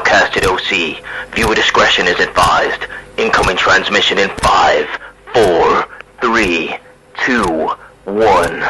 Outcasted OC. Viewer discretion is advised. Incoming transmission in 5, 4, 3, 2, 1.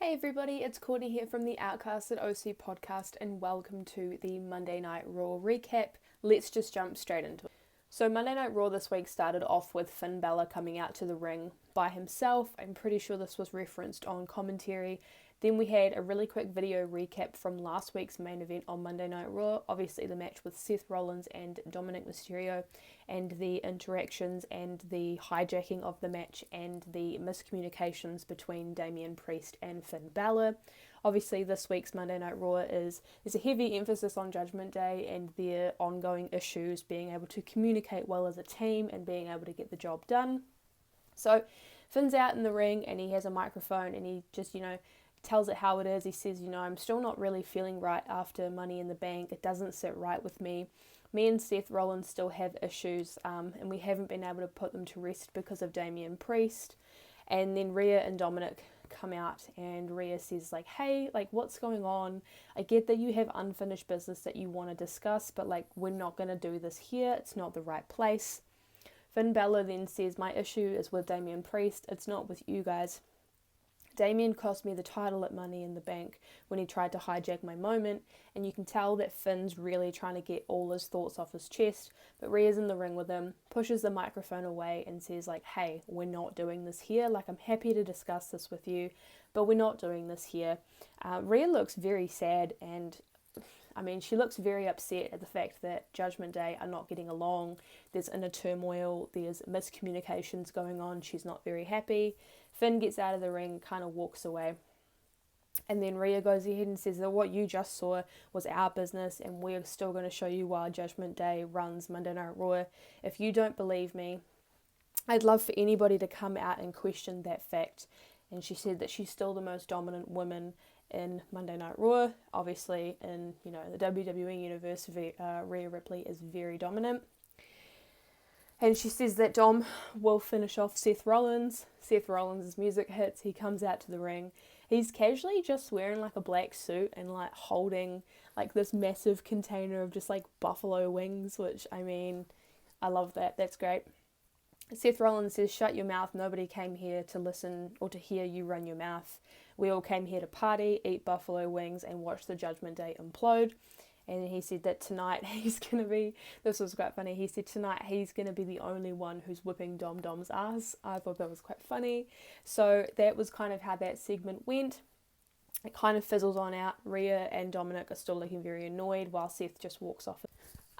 Hey everybody, it's Courtney here from the Outcasted OC Podcast and welcome to the Monday Night Raw recap. Let's just jump straight into it. So Monday Night Raw this week started off with Finn Balor coming out to the ring by himself. I'm pretty sure this was referenced on commentary. Then we had a really quick video recap from last week's main event on Monday Night Raw. Obviously the match with Seth Rollins and Dominic Mysterio and the interactions and the hijacking of the match and the miscommunications between Damian Priest and Finn Balor. Obviously this week's Monday Night Raw is a heavy emphasis on Judgment Day and their ongoing issues, being able to communicate well as a team and being able to get the job done. So Finn's out in the ring and he has a microphone and he just, tells it how it is. He says, I'm still not really feeling right after Money in the Bank. It doesn't sit right with me. Me and Seth Rollins still have issues and we haven't been able to put them to rest because of Damian Priest. And then Rhea and Dominic come out and Rhea says hey, what's going on? I get that you have unfinished business that you want to discuss, but we're not going to do this here. It's not the right place. Finn Balor then says, my issue is with Damian Priest. It's not with you guys. Damian cost me the title at Money in the Bank when he tried to hijack my moment, and you can tell that Finn's really trying to get all his thoughts off his chest, but Rhea's in the ring with him, pushes the microphone away and says hey, we're not doing this here, I'm happy to discuss this with you, but we're not doing this here. Rhea looks very sad and she looks very upset at the fact that Judgment Day are not getting along. There's inner turmoil, there's miscommunications going on, she's not very happy. Finn gets out of the ring, kind of walks away. And then Rhea goes ahead and says that what you just saw was our business and we're still going to show you why Judgment Day runs Monday Night Raw. If you don't believe me, I'd love for anybody to come out and question that fact. And she said that she's still the most dominant woman in Monday Night Raw. Obviously, in the WWE universe, Rhea Ripley is very dominant. And she says that Dom will finish off Seth Rollins. Seth Rollins' music hits. He comes out to the ring. He's casually just wearing a black suit and holding this massive container of just buffalo wings, which I love that. That's great. Seth Rollins says, shut your mouth. Nobody came here to listen or to hear you run your mouth. We all came here to party, eat buffalo wings, and watch the Judgment Day implode. And he said that tonight this was quite funny, he said tonight he's going to be the only one who's whipping Dom's ass. I thought that was quite funny. So that was kind of how that segment went. It kind of fizzles on out. Rhea and Dominic are still looking very annoyed while Seth just walks off.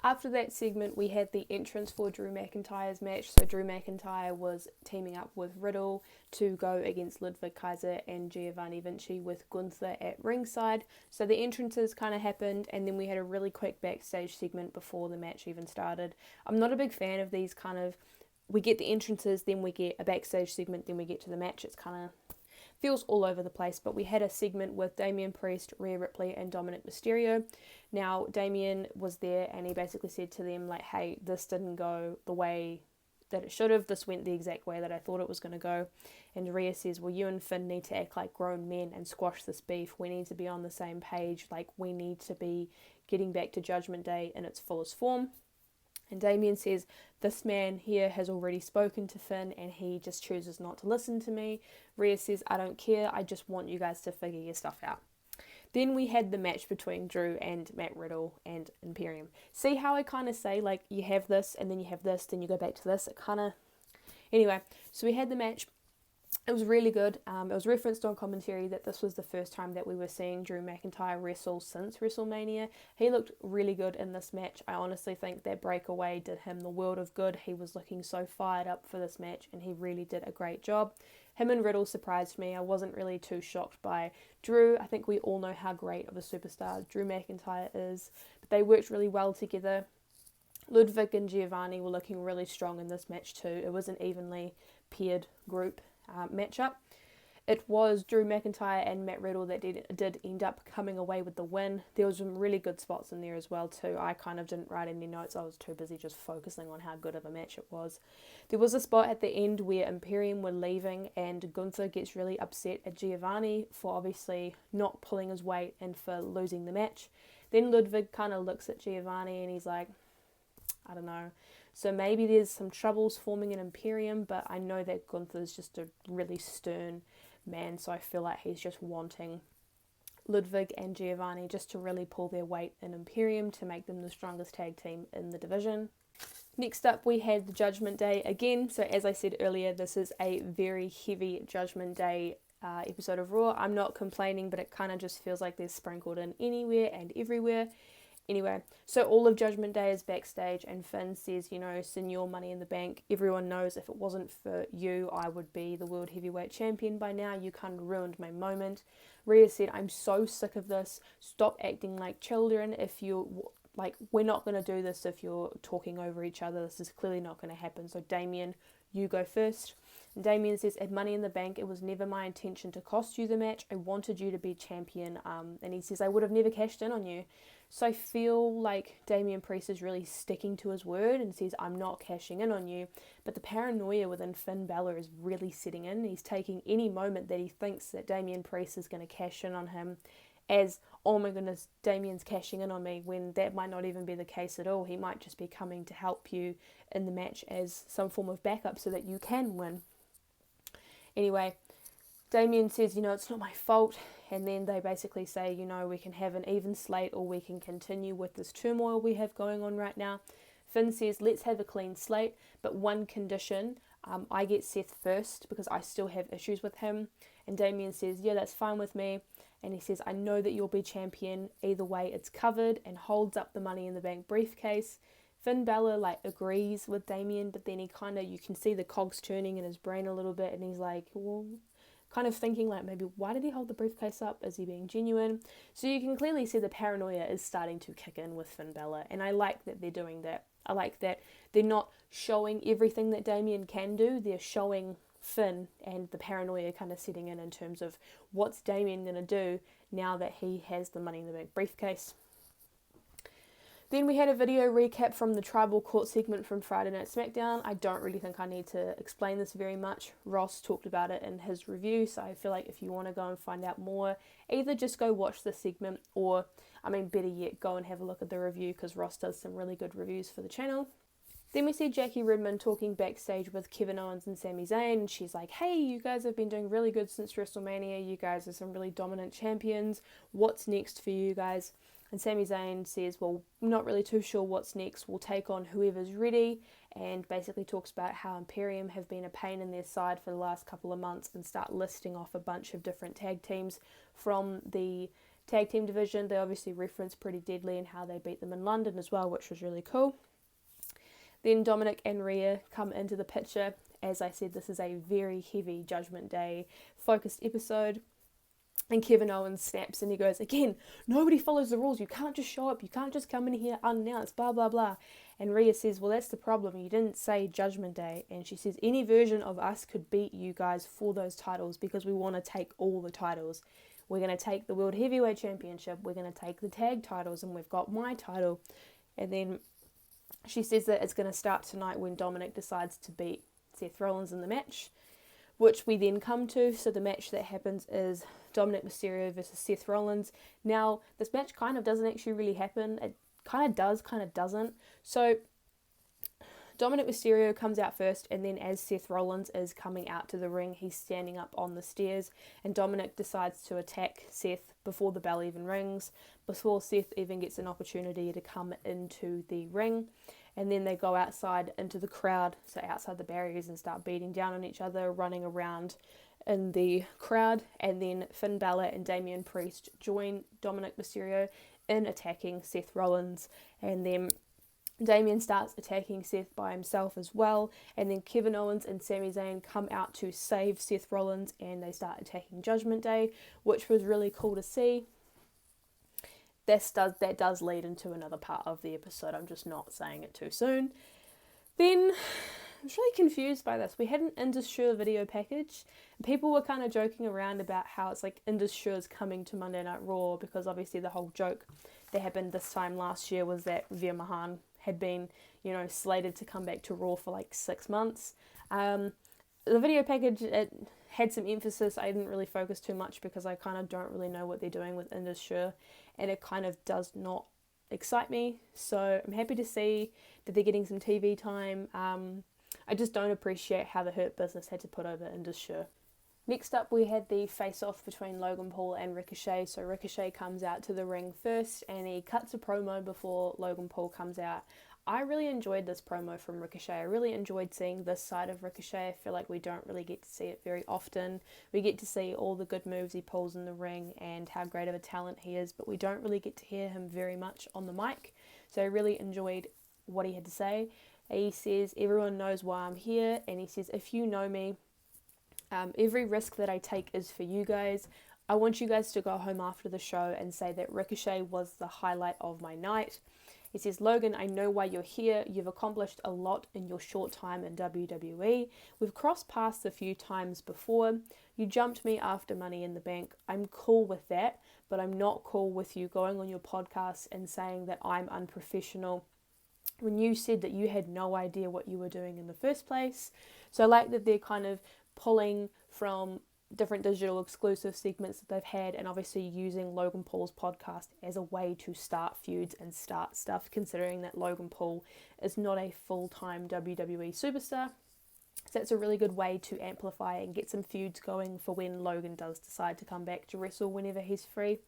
After that segment, we had the entrance for Drew McIntyre's match. So Drew McIntyre was teaming up with Riddle to go against Ludwig Kaiser and Giovanni Vinci with Gunther at ringside. So the entrances kind of happened, and then we had a really quick backstage segment before the match even started. I'm not a big fan of these we get the entrances, then we get a backstage segment, then we get to the match. It's kind of feels all over the place, but we had a segment with Damian Priest, Rhea Ripley and Dominic Mysterio. Now Damian was there and he basically said to them hey, this didn't go the way that it should have. This went the exact way that I thought it was going to go. And Rhea says, well, you and Finn need to act like grown men and squash this beef. We need to be on the same page. We need to be getting back to Judgment Day in its fullest form. And Damian says, this man here has already spoken to Finn and he just chooses not to listen to me. Rhea says, I don't care. I just want you guys to figure your stuff out. Then we had the match between Drew and Matt Riddle and Imperium. See how I kind of say, you have this and then you have this, then you go back to this. It kind of... Anyway, so we had the match. It was really good. It was referenced on commentary that this was the first time that we were seeing Drew McIntyre wrestle since WrestleMania. He looked really good in this match. I honestly think that breakaway did him the world of good. He was looking so fired up for this match and he really did a great job. Him and Riddle surprised me. I wasn't really too shocked by Drew. I think we all know how great of a superstar Drew McIntyre is. But they worked really well together. Ludwig and Giovanni were looking really strong in this match too. It was an evenly paired group matchup. It was Drew McIntyre and Matt Riddle that did end up coming away with the win. There was some really good spots in there as well too. I kind of didn't write any notes. I was too busy just focusing on how good of a match it was. There was a spot at the end where Imperium were leaving and Gunther gets really upset at Giovanni for obviously not pulling his weight and for losing the match. Then Ludwig kind of looks at Giovanni and he's like, I don't know. So maybe there's some troubles forming an Imperium, but I know that Gunther's just a really stern man, so I feel like he's just wanting Ludwig and Giovanni just to really pull their weight in Imperium to make them the strongest tag team in the division. Next up, we had the Judgment Day again. So as I said earlier, this is a very heavy Judgment Day episode of Raw. I'm not complaining, but it kind of just feels like they're sprinkled in anywhere and everywhere. Anyway, so all of Judgment Day is backstage, and Finn says, you know, Senor Money in the Bank, everyone knows if it wasn't for you, I would be the World Heavyweight Champion by now. You kind of ruined my moment. Rhea said, I'm so sick of this. Stop acting like children. If you, like, we're not going to do this if you're talking over each other. This is clearly not going to happen. So Damien, you go first. And Damien says, at Money in the Bank, it was never my intention to cost you the match. I wanted you to be champion. And he says, I would have never cashed in on you. So I feel like Damian Priest is really sticking to his word and says, I'm not cashing in on you. But the paranoia within Finn Balor is really setting in. He's taking any moment that he thinks that Damian Priest is going to cash in on him as, oh my goodness, Damian's cashing in on me, when that might not even be the case at all. He might just be coming to help you in the match as some form of backup so that you can win. Anyway, Damien says, you know, it's not my fault. And then they basically say, you know, we can have an even slate or we can continue with this turmoil we have going on right now. Finn says, let's have a clean slate, but one condition, I get Seth first because I still have issues with him. And Damien says, yeah, that's fine with me. And he says, I know that you'll be champion. Either way, it's covered, and holds up the Money in the Bank briefcase. Finn Balor, like, agrees with Damien, but then he kind of, you can see the cogs turning in his brain a little bit, and he's like, well, kind of thinking like, maybe why did he hold the briefcase up? Is he being genuine? So you can clearly see the paranoia is starting to kick in with Finn Balor, and I like that they're doing that. I like that they're not showing everything that Damien can do, they're showing Finn and the paranoia kind of setting in terms of what's Damien going to do now that he has the Money in the Bank briefcase. Then we had a video recap from the Tribal Court segment from Friday Night SmackDown. I don't really think I need to explain this very much. Ross talked about it in his review, so I feel like if you want to go and find out more, either just go watch the segment or, I mean, better yet, go and have a look at the review because Ross does some really good reviews for the channel. Then we see Jackie Redmond talking backstage with Kevin Owens and Sami Zayn, and she's like, hey, you guys have been doing really good since WrestleMania. You guys are some really dominant champions. What's next for you guys? And Sami Zayn says, well, I'm not really too sure what's next. We'll take on whoever's ready, and basically talks about how Imperium have been a pain in their side for the last couple of months and start listing off a bunch of different tag teams from the tag team division. They obviously reference Pretty Deadly and how they beat them in London as well, which was really cool. Then Dominic and Rhea come into the picture. As I said, this is a very heavy Judgment Day focused episode. And Kevin Owens snaps and he goes, again, nobody follows the rules. You can't just show up. You can't just come in here unannounced, blah, blah, blah. And Rhea says, well, that's the problem. You didn't say Judgment Day. And she says, any version of us could beat you guys for those titles because we want to take all the titles. We're going to take the World Heavyweight Championship. We're going to take the tag titles, and we've got my title. And then she says that it's going to start tonight when Dominic decides to beat Seth Rollins in the match, which we then come to. So the match that happens is Dominic Mysterio versus Seth Rollins. Now, this match kind of doesn't actually really happen. It kind of does, kind of doesn't. So Dominic Mysterio comes out first, and then as Seth Rollins is coming out to the ring, he's standing up on the stairs, and Dominic decides to attack Seth before the bell even rings, before Seth even gets an opportunity to come into the ring. And then they go outside into the crowd, so outside the barriers, and start beating down on each other, running around in the crowd. And then Finn Balor and Damian Priest join Dominic Mysterio in attacking Seth Rollins. And then Damian starts attacking Seth by himself as well. And then Kevin Owens and Sami Zayn come out to save Seth Rollins, and they start attacking Judgment Day, which was really cool to see. That does lead into another part of the episode. I'm just not saying it too soon. Then, I was really confused by this. We had an Indus Sure video package. And people were kind of joking around about how it's like Indus Sure's coming to Monday Night Raw, because obviously the whole joke that happened this time last year was that Veer Mahan had been, slated to come back to Raw for like 6 months. The video package, it had some emphasis. I didn't really focus too much because I kind of don't really know what they're doing with Indus and it kind of does not excite me. So I'm happy to see that they're getting some TV time. I just don't appreciate how the Hurt Business had to put over Indus. Next up, we had the face-off between Logan Paul and Ricochet. So Ricochet comes out to the ring first and he cuts a promo before Logan Paul comes out. I really enjoyed this promo from Ricochet. I really enjoyed seeing this side of Ricochet. I feel like we don't really get to see it very often. We get to see all the good moves he pulls in the ring and how great of a talent he is, but we don't really get to hear him very much on the mic. So I really enjoyed what he had to say. He says, everyone knows why I'm here, and he says, if you know me, every risk that I take is for you guys. I want you guys to go home after the show and say that Ricochet was the highlight of my night. He says, Logan, I know why you're here. You've accomplished a lot in your short time in WWE. We've crossed paths a few times before. You jumped me after Money in the Bank. I'm cool with that, but I'm not cool with you going on your podcast and saying that I'm unprofessional when you said that you had no idea what you were doing in the first place. So I like that they're kind of pulling from different digital exclusive segments that they've had and obviously using Logan Paul's podcast as a way to start feuds and start stuff, considering that Logan Paul is not a full-time WWE superstar. So that's a really good way to amplify and get some feuds going for when Logan does decide to come back to wrestle whenever he's free.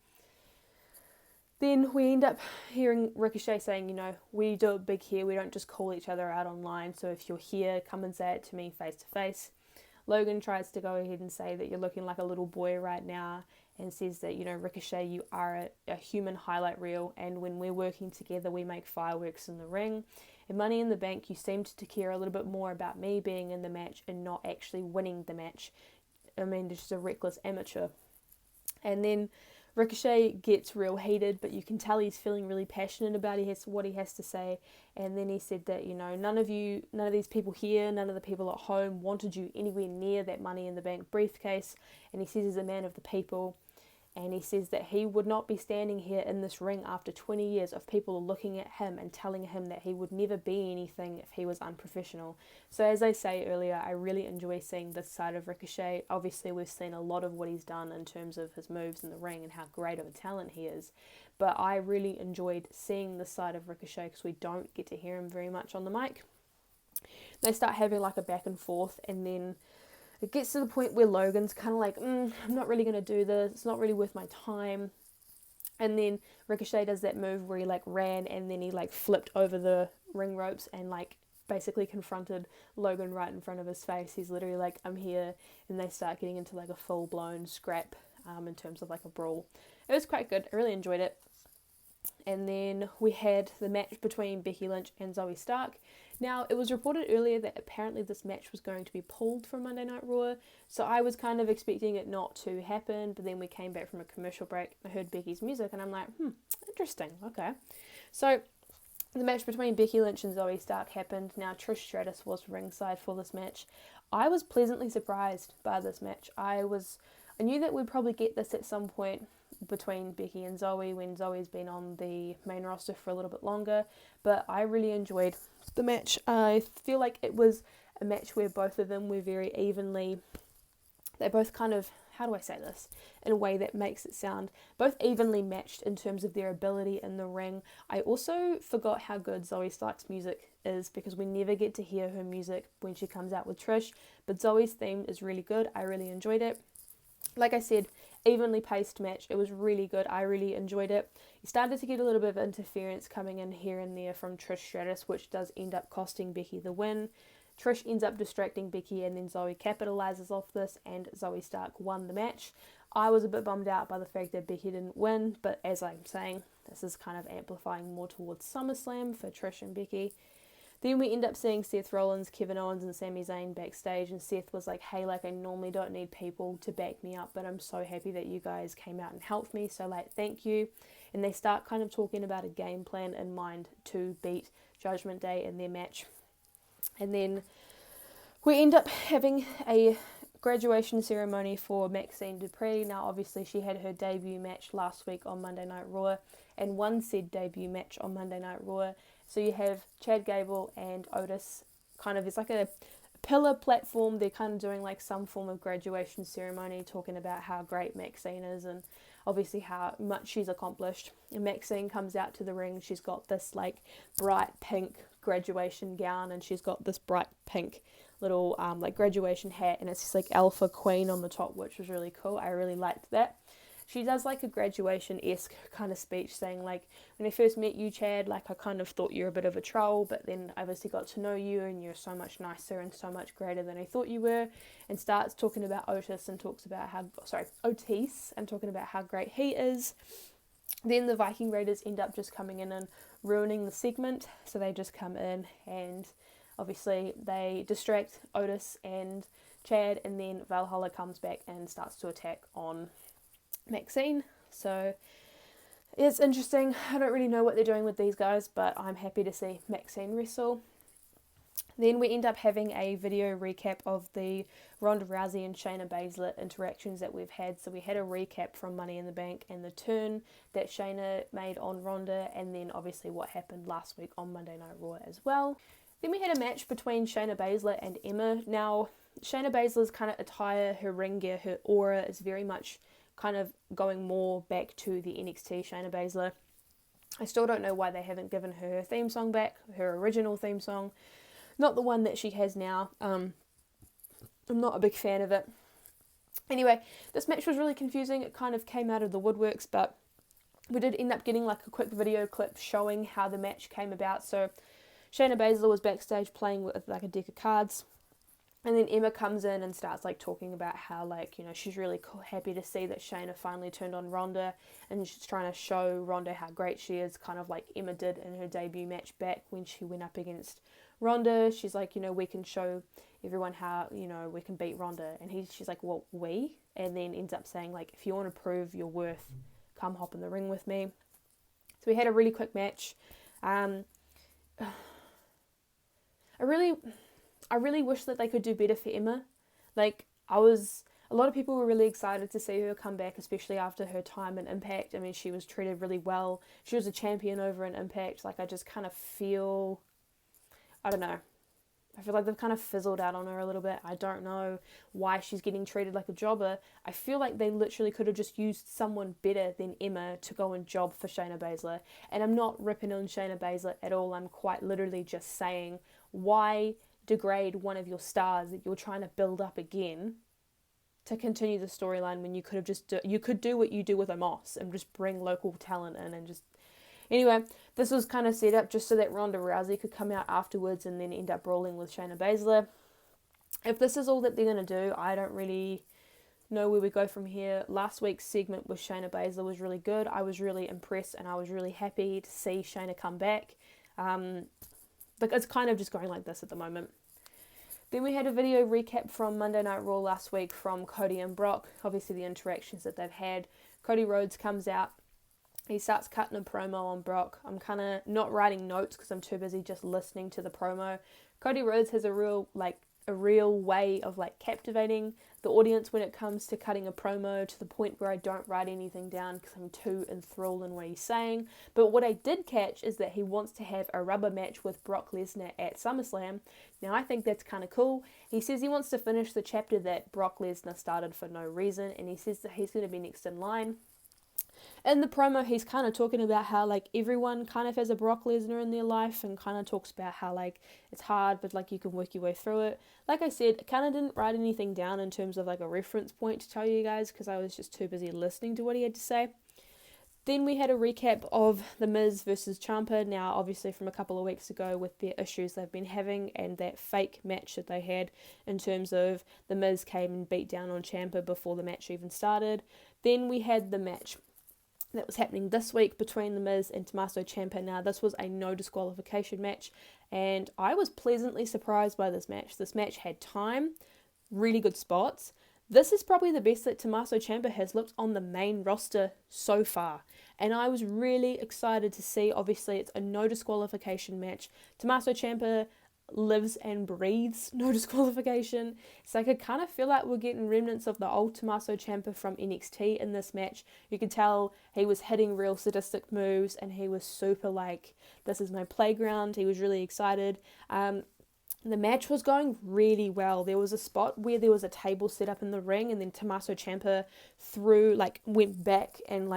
Then we end up hearing Ricochet saying, you know, we do it big here, we don't just call each other out online, so if you're here, come and say it to me face to face. Logan tries to go ahead and say that you're looking like a little boy right now and says that, you know, Ricochet, you are a human highlight reel, and when we're working together, we make fireworks in the ring. In Money in the Bank, you seemed to care a little bit more about me being in the match and not actually winning the match. I mean, just a reckless amateur. And then Ricochet gets real heated, but you can tell he's feeling really passionate about what he has to say. And then he said that, you know, none of these people here, none of the people at home wanted you anywhere near that Money in the Bank briefcase. And he says he's a man of the people. And he says that he would not be standing here in this ring after 20 years of people looking at him and telling him that he would never be anything if he was unprofessional. So as I say earlier, I really enjoy seeing this side of Ricochet. Obviously, we've seen a lot of what he's done in terms of his moves in the ring and how great of a talent he is. But I really enjoyed seeing this side of Ricochet because we don't get to hear him very much on the mic. They start having like a back and forth, and then it gets to the point where Logan's kind of like, I'm not really going to do this. It's not really worth my time. And then Ricochet does that move where he like ran and then he like flipped over the ring ropes and like basically confronted Logan right in front of his face. He's literally like, I'm here. And they start getting into like a full blown scrap in terms of like a brawl. It was quite good. I really enjoyed it. And then we had the match between Becky Lynch and Zoe Stark. Now, it was reported earlier that apparently this match was going to be pulled from Monday Night Raw, so I was kind of expecting it not to happen, but then we came back from a commercial break, I heard Becky's music, and I'm like, interesting, okay. So, the match between Becky Lynch and Zoe Stark happened. Now, Trish Stratus was ringside for this match. I was pleasantly surprised by this match. I knew that we'd probably get this at some point between Becky and Zoe when Zoe's been on the main roster for a little bit longer, but I really enjoyed the match. I feel like it was a match where both of them were very evenly, they both kind of, how do I say this in a way that makes it sound, both evenly matched in terms of their ability in the ring. I also forgot how good Zoe Stark's music is because we never get to hear her music when she comes out with Trish, but Zoe's theme is really good. I really enjoyed it. Like I said, evenly paced match. It was really good. I really enjoyed it. You started to get a little bit of interference coming in here and there from Trish Stratus, which does end up costing Becky the win. Trish ends up distracting Becky, and then Zoe capitalizes off this, and Zoe Stark won the match. I was a bit bummed out by the fact that Becky didn't win, but as I'm saying, this is kind of amplifying more towards SummerSlam for Trish and Becky. Then we end up seeing Seth Rollins, Kevin Owens, and Sami Zayn backstage, and Seth was like, hey, like, I normally don't need people to back me up, but I'm so happy that you guys came out and helped me, so, like, thank you. And they start kind of talking about a game plan in mind to beat Judgment Day in their match. And then we end up having a graduation ceremony for Maxine Dupree. Now, obviously, she had her debut match last week on Monday Night Raw, and won said debut match on Monday Night Raw. So you have Chad Gable and Otis, kind of, it's like a pillar platform, they're kind of doing like some form of graduation ceremony, talking about how great Maxine is and obviously how much she's accomplished. And Maxine comes out to the ring. She's got this like bright pink graduation gown, and she's got this bright pink little like graduation hat, and it's just like Alpha Queen on the top, which was really cool. I really liked that. She does like a graduation-esque kind of speech saying like, when I first met you, Chad, like I kind of thought you're a bit of a troll, but then I obviously got to know you and you're so much nicer and so much greater than I thought you were, and starts talking about Otis and talks about Otis and talking about how great he is. Then the Viking Raiders end up just coming in and ruining the segment, so they just come in and obviously they distract Otis and Chad, and then Valhalla comes back and starts to attack on Maxine. So it's interesting. I don't really know what they're doing with these guys, but I'm happy to see Maxine wrestle. Then we end up having a video recap of the Ronda Rousey and Shayna Baszler interactions that we've had. So we had a recap from Money in the Bank and the turn that Shayna made on Ronda, and then obviously what happened last week on Monday Night Raw as well. Then we had a match between Shayna Baszler and Emma. Now, Shayna Baszler's kind of attire, her ring gear, her aura is very much kind of going more back to the NXT Shayna Baszler. I still don't know why they haven't given her theme song back, her original theme song, not the one that she has now. I'm not a big fan of it. Anyway, this match was really confusing. It kind of came out of the woodworks, but we did end up getting like a quick video clip showing how the match came about. So Shayna Baszler was backstage playing with like a deck of cards. And then Emma comes in and starts like talking about how like, you know, she's really happy to see that Shayna finally turned on Ronda, and she's trying to show Ronda how great she is, kind of like Emma did in her debut match back when she went up against Ronda. She's like, you know, we can show everyone how, you know, we can beat Ronda. And she's like, well, we? And then ends up saying like, if you want to prove your worth, come hop in the ring with me. So we had a really quick match. I really wish that they could do better for Emma. Like, a lot of people were really excited to see her come back, especially after her time in Impact. I mean, she was treated really well. She was a champion over in Impact. Like, I just kind of feel, I don't know. I feel like they've kind of fizzled out on her a little bit. I don't know why she's getting treated like a jobber. I feel like they literally could have just used someone better than Emma to go and job for Shayna Baszler. And I'm not ripping on Shayna Baszler at all. I'm quite literally just saying, why degrade one of your stars that you're trying to build up again to continue the storyline when you could have you could do what you do with Omos and just bring local talent in and just... Anyway, this was kind of set up just so that Ronda Rousey could come out afterwards and then end up brawling with Shayna Baszler. If this is all that they're going to do, I don't really know where we go from here. Last week's segment with Shayna Baszler was really good. I was really impressed and I was really happy to see Shayna come back. Like, it's kind of just going like this at the moment. Then we had a video recap from Monday Night Raw last week from Cody and Brock. Obviously the interactions that they've had. Cody Rhodes comes out. He starts cutting a promo on Brock. I'm kind of not writing notes because I'm too busy just listening to the promo. Cody Rhodes has a real way of like captivating the audience when it comes to cutting a promo, to the point where I don't write anything down because I'm too enthralled in what he's saying. But what I did catch is that he wants to have a rubber match with Brock Lesnar at SummerSlam. Now I think that's kind of cool. He says he wants to finish the chapter that Brock Lesnar started for no reason, and he says that he's going to be next in line. In the promo, he's kind of talking about how, like, everyone kind of has a Brock Lesnar in their life, and kind of talks about how, like, it's hard, but, like, you can work your way through it. Like I said, I kind of didn't write anything down in terms of, like, a reference point to tell you guys, because I was just too busy listening to what he had to say. Then we had a recap of The Miz versus Ciampa, now obviously from a couple of weeks ago with their issues they've been having and that fake match that they had in terms of The Miz came and beat down on Ciampa before the match even started. Then we had the match that was happening this week between The Miz and Tommaso Ciampa. Now, this was a no disqualification match, and I was pleasantly surprised by this match. This match had time, really good spots. This is probably the best that Tommaso Ciampa has looked on the main roster so far, and I was really excited to see. Obviously, it's a no disqualification match. Tommaso Ciampa lives and breathes no disqualification. So I could kind of feel like we're getting remnants of the old Tommaso Ciampa from NXT in this match. You could tell he was hitting real sadistic moves and he was super like, this is my playground. He was really excited. The match was going really well. There was a spot where there was a table set up in the ring, and then Tommaso Ciampa went back and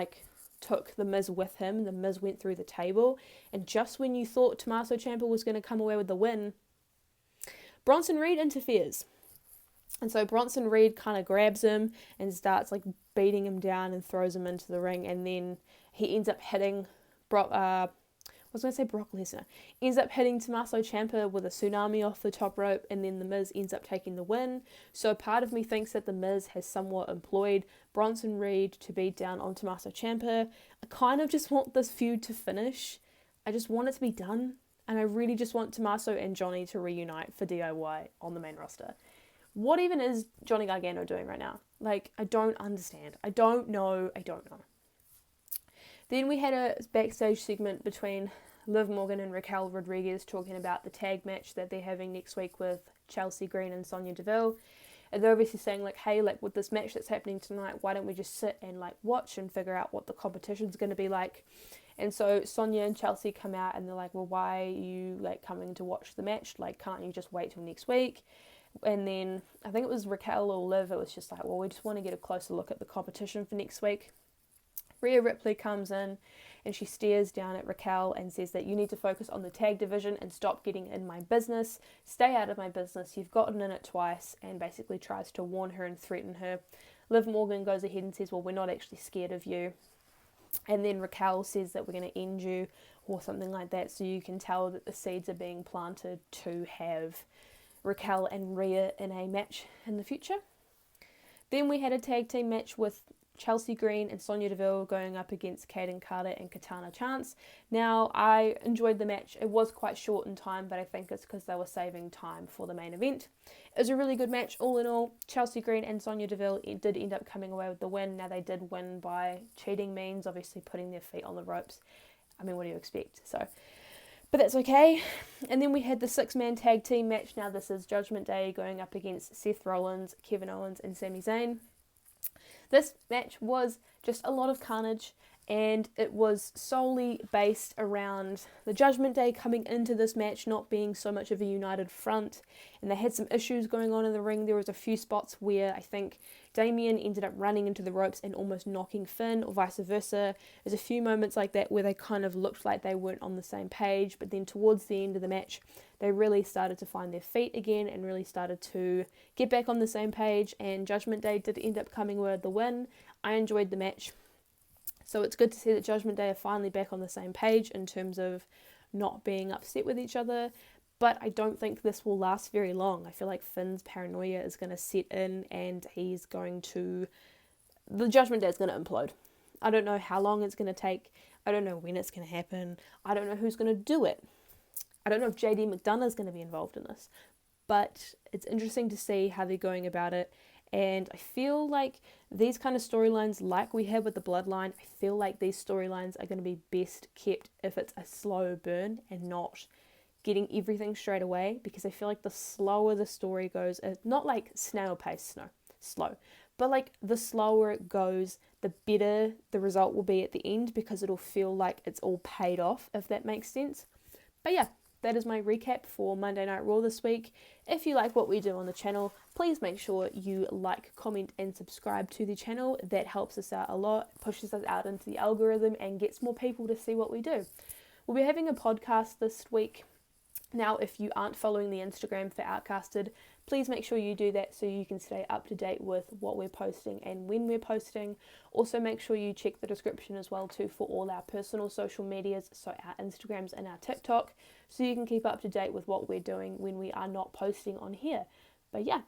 took the Miz with him. The Miz went through the table, and just when you thought Tommaso Ciampa was going to come away with the win, Bronson Reed interferes. And so Bronson Reed kind of grabs him and starts beating him down and throws him into the ring, and then he ends up hitting Brock Lesnar. Ends up hitting Tommaso Ciampa with a tsunami off the top rope, and then the Miz ends up taking the win. So part of me thinks that the Miz has somewhat employed Bronson Reed to beat down on Tommaso Ciampa. I kind of just want this feud to finish. I just want it to be done, and I really just want Tommaso and Johnny to reunite for DIY on the main roster. What even is Johnny Gargano doing right now? I don't understand. I don't know. Then we had a backstage segment between Liv Morgan and Raquel Rodriguez talking about the tag match that they're having next week with Chelsea Green and Sonya Deville. And they're obviously saying, hey, with this match that's happening tonight, why don't we just sit and, watch and figure out what the competition's going to be like? And so Sonya and Chelsea come out and they're like, well, why are you, coming to watch the match? Can't you just wait till next week? And then, I think it was Raquel or Liv, it was just well, we just want to get a closer look at the competition for next week. Rhea Ripley comes in and she stares down at Raquel and says that you need to focus on the tag division and stop getting in my business. Stay out of my business. You've gotten in it twice, and basically tries to warn her and threaten her. Liv Morgan goes ahead and says, well, we're not actually scared of you. And then Raquel says that we're going to end you or something like that. So you can tell that the seeds are being planted to have Raquel and Rhea in a match in the future. Then we had a tag team match with Chelsea Green and Sonya Deville going up against Kaden Carter and Katana Chance. Now, I enjoyed the match. It was quite short in time, but I think it's because they were saving time for the main event. It was a really good match all in all. Chelsea Green and Sonya Deville did end up coming away with the win. Now, they did win by cheating means, obviously putting their feet on the ropes. I mean, what do you expect? But that's okay. And then we had the 6-man tag team match. Now, this is Judgment Day going up against Seth Rollins, Kevin Owens, and Sami Zayn. This match was just a lot of carnage, and it was solely based around the Judgment Day coming into this match not being so much of a united front, and they had some issues going on in the ring. There was a few spots where I think Damien ended up running into the ropes and almost knocking Finn, or vice versa. There's a few moments like that where they kind of looked like they weren't on the same page, but then towards the end of the match, they really started to find their feet again and really started to get back on the same page, and Judgment Day did end up coming with the win. I enjoyed the match. So it's good to see that Judgment Day are finally back on the same page in terms of not being upset with each other, but I don't think this will last very long. I feel like Finn's paranoia is going to set in, and the Judgment Day is going to implode. I don't know how long it's going to take. I don't know when it's going to happen. I don't know who's going to do it. I don't know if JD McDonough is going to be involved in this, but it's interesting to see how they're going about it. And I feel like these kind of storylines, like we had with the Bloodline, I feel like these storylines are going to be best kept if it's a slow burn and not getting everything straight away, because I feel like the slower the story goes, not like snail pace, slow, but the slower it goes, the better the result will be at the end, because it'll feel like it's all paid off, if that makes sense. But yeah, that is my recap for Monday Night Raw this week. If you like what we do on the channel, please make sure you like, comment, and subscribe to the channel. That helps us out a lot, pushes us out into the algorithm, and gets more people to see what we do. We'll be having a podcast this week. Now, if you aren't following the Instagram for Outcasted, please make sure you do that so you can stay up to date with what we're posting and when we're posting. Also, make sure you check the description as well too for all our personal social medias, so our Instagrams and our TikTok, so you can keep up to date with what we're doing when we are not posting on here. But yeah,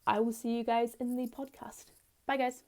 I will see you guys in the podcast. Bye guys.